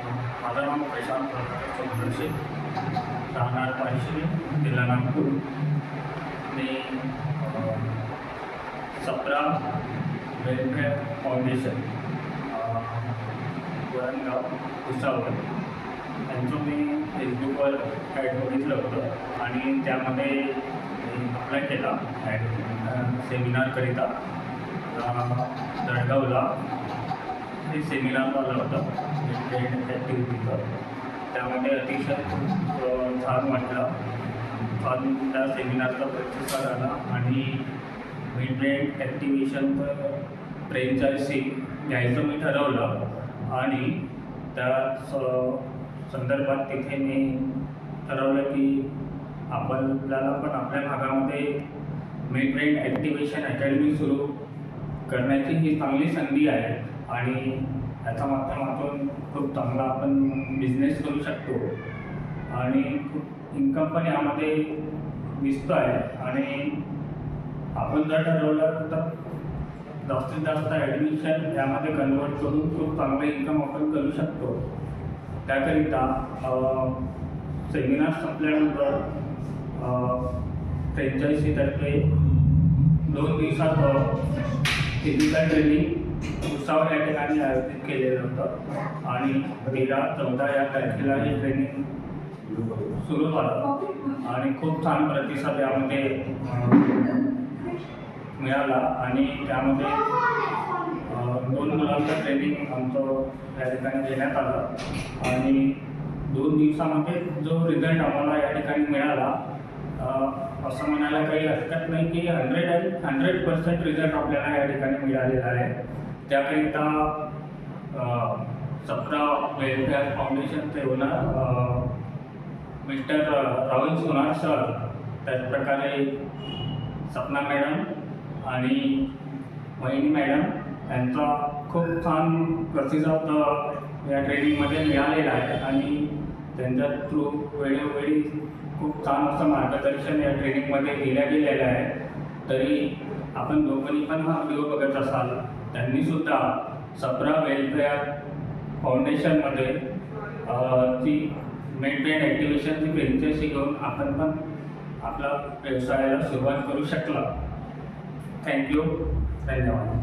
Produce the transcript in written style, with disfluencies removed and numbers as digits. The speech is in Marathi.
माझं नाव प्रशांत चौधरी, राहणार पाचशे, जिल्हा नागपूर. मी सप्रा वेलफेअर फाउंडेशन वरणगाव भुसावळ यांचं मी फेसबुकवर ॲड बघितलं होतं आणि त्यामध्ये अप्लाय केला ॲड सेमिनारकरिता. जळगावला हे सेमिनार आलं होतं ॲक्टिव्हिटीचं. त्यामध्ये अतिशय छान वाटलं. छान त्या सेमिनारचा प्रतिसाद आला आणि मिडब्रेन ॲक्टिव्हेशनचं फ्रँचायझी घ्यायचं मी ठरवलं आणि त्या संदर्भात तिथे मी ठरवलं की आपल्याला पण आपल्या भागामध्ये मिडब्रेन ॲक्टिव्हेशन अकॅडमी सुरू करण्याची ही चांगली संधी आहे आणि याच्या माध्यमातून खूप चांगला आपण बिझनेस करू शकतो आणि खूप इन्कम पण यामध्ये दिसतो आहे. आणि आपण जर ठरवलं तर जास्तीत जास्त ॲडमिशन यामध्ये कन्वर्ट करून खूप चांगलं इन्कम आपण करू शकतो. त्याकरिता सेमिनार संपल्यानंतर फ्रँचायझीतर्फे 2 दिवसात फिजिकल ट्रेनिंग भुसावळ या ठिकाणी आयोजित केलेलं होतं आणि 13-14 या तारखेला हे ट्रेनिंग सुरू झालं आणि खूप छान प्रतिसाद यामध्ये मिळाला आणि त्यामध्ये 2 मुलांचं ट्रेनिंग आमचं या ठिकाणी घेण्यात आलं आणि 2 दिवसामध्ये जो रिझल्ट आम्हाला या ठिकाणी मिळाला असं म्हणायला काही हरकत नाही की 100% रिझल्ट आपल्याला या ठिकाणी मिळालेला आहे. त्याकरिता सप्रा वेलफेअर फाउंडेशनचे ओनर मिस्टर राहुल सोनार सर, त्याचप्रकारे सपना मॅडम आणि वहिनी मॅडम यांचा खूप छान प्रतिसाद या ट्रेनिंगमध्ये मिळालेला आहे आणि त्यांच्या थ्रू वेळोवेळी खूप छान असं मार्गदर्शन या ट्रेनिंगमध्ये दिल्या गेलेलं आहे. तरी आपण दोघांनी पण हा व्हिडिओ बघत असाल, त्यांनीसुद्धा सप्रा वेलफेअर फाउंडेशनमध्ये ती मिडब्रेन ॲक्टिव्हेशनची फ्रँचायझी घेऊन आपण पण आपला व्यवसायाला सुरुवात करू शकला. थँक्यू. धन्यवाद.